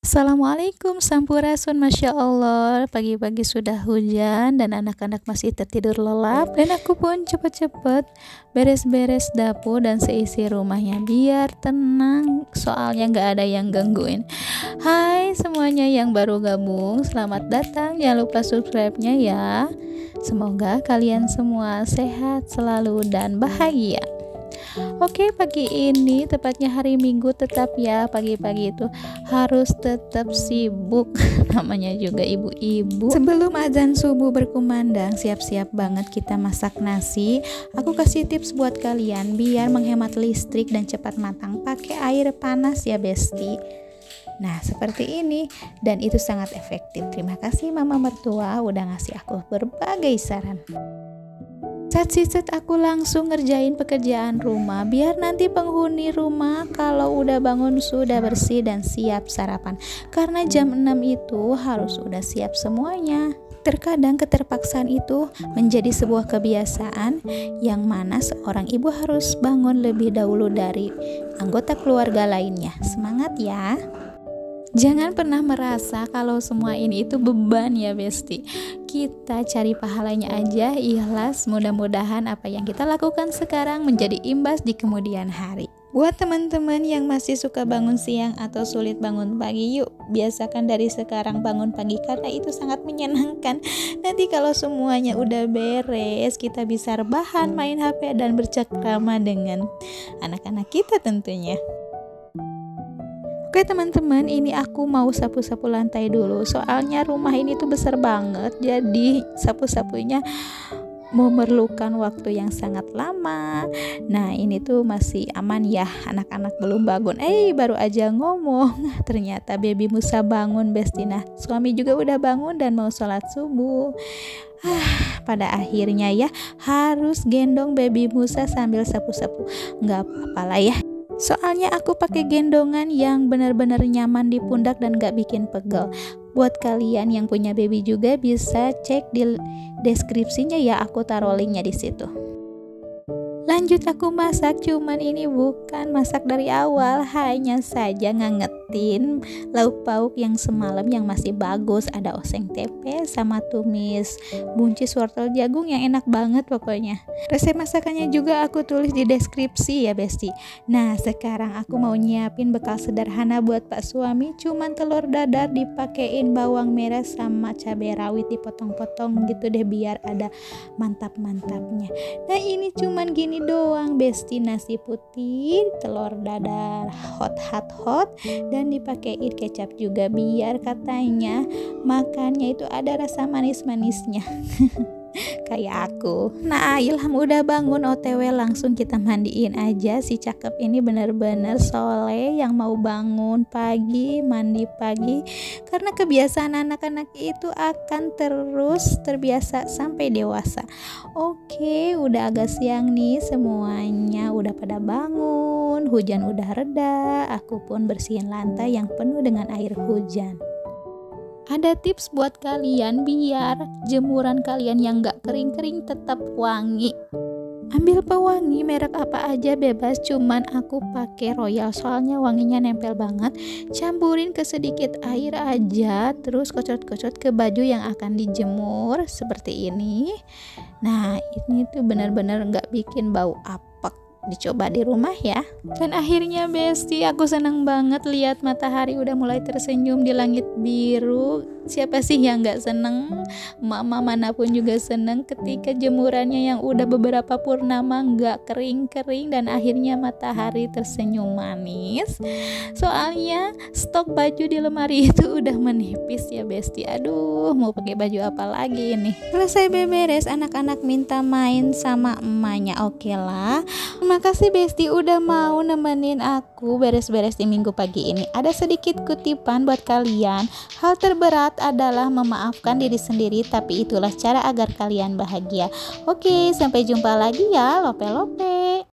Assalamualaikum Sampurasun, Masya Allah. Pagi-pagi sudah hujan dan anak-anak masih tertidur lelap. Dan aku pun cepet-cepet beres-beres dapur dan seisi rumahnya biar tenang, soalnya gak ada yang gangguin. Hai semuanya yang baru gabung, selamat datang. Jangan lupa subscribe-nya ya. Semoga kalian semua sehat selalu dan bahagia. Oke, pagi ini tepatnya hari Minggu, tetap ya pagi-pagi itu harus tetap sibuk namanya juga ibu-ibu. Sebelum azan subuh berkumandang, siap-siap banget kita masak nasi. Aku kasih tips buat kalian biar menghemat listrik dan cepat matang. Pakai air panas ya besti. Nah seperti ini, dan itu sangat efektif. Terima kasih mama mertua udah ngasih aku berbagai saran. Set aku langsung ngerjain pekerjaan rumah biar nanti penghuni rumah kalau udah bangun sudah bersih dan siap sarapan. Karena jam 6 itu harus udah siap semuanya. Terkadang keterpaksaan itu menjadi sebuah kebiasaan yang mana seorang ibu harus bangun lebih dahulu dari anggota keluarga lainnya. Semangat ya. Jangan pernah merasa kalau semua ini itu beban ya besti. Kita cari pahalanya aja, ikhlas. Mudah-mudahan apa yang kita lakukan sekarang menjadi imbas di kemudian hari. Buat teman-teman yang masih suka bangun siang atau sulit bangun pagi, yuk biasakan dari sekarang bangun pagi karena itu sangat menyenangkan. Nanti kalau semuanya udah beres, kita bisa rebahan, main HP dan bercengkrama dengan anak-anak kita tentunya. Oke teman-teman, ini aku mau sapu-sapu lantai dulu. Soalnya rumah ini tuh besar banget, jadi sapu-sapunya memerlukan waktu yang sangat lama. Nah ini tuh masih aman ya, anak-anak belum bangun. Baru aja ngomong, ternyata baby Musa bangun Bestina. Suami juga udah bangun dan mau sholat subuh. Pada akhirnya ya harus gendong baby Musa sambil sapu-sapu. Nggak apa-apa lah ya. Soalnya aku pakai gendongan yang benar-benar nyaman di pundak dan gak bikin pegel. Buat kalian yang punya baby juga bisa cek di deskripsinya ya, aku taruh linknya di situ. Lanjut aku masak, cuman ini bukan masak dari awal, hanya saja ngangetin lauk pauk yang semalam yang masih bagus. Ada oseng tempe sama tumis buncis wortel jagung yang enak banget pokoknya. Resep masakannya juga aku tulis di deskripsi ya besti. Nah sekarang aku mau nyiapin bekal sederhana buat pak suami, cuman telur dadar dipakein bawang merah sama cabai rawit dipotong-potong gitu deh biar ada mantap-mantapnya. Nah ini cuman gini doang besti, nasi putih, telur dadar hot dan dipakein kecap juga biar katanya makannya itu ada rasa manis-manisnya. Kayak aku. Nah Ilham udah bangun, OTW langsung kita mandiin aja. Si cakep ini bener-bener soleh yang mau bangun pagi, mandi pagi. Karena kebiasaan anak-anak itu akan terus terbiasa sampai dewasa. Oke, udah agak siang nih, semuanya udah pada bangun. Hujan udah reda, aku pun bersihin lantai yang penuh dengan air hujan. Ada tips buat kalian biar jemuran kalian yang gak kering-kering tetap wangi. Ambil pewangi merek apa aja bebas, cuman aku pakai Royal soalnya wanginya nempel banget. Campurin ke sedikit air aja, terus kocot-kocot ke baju yang akan dijemur seperti ini. Nah ini tuh benar-benar gak bikin bau apek. Dicoba di rumah ya. Dan akhirnya besti, aku senang banget lihat matahari udah mulai tersenyum di langit biru. Siapa sih yang gak seneng? Mama manapun juga seneng ketika jemurannya yang udah beberapa purnama gak kering-kering dan akhirnya matahari tersenyum manis. Soalnya stok baju di lemari itu udah menipis ya besti. Aduh, mau pakai baju apa lagi nih? Selesai beberes, anak-anak minta main sama emaknya. Oke lah. Terima kasih besti udah mau nemenin aku beres-beres di minggu pagi ini. Ada sedikit kutipan buat kalian. Hal terberat adalah memaafkan diri sendiri, tapi itulah cara agar kalian bahagia. Oke, sampai jumpa lagi ya, lope-lope.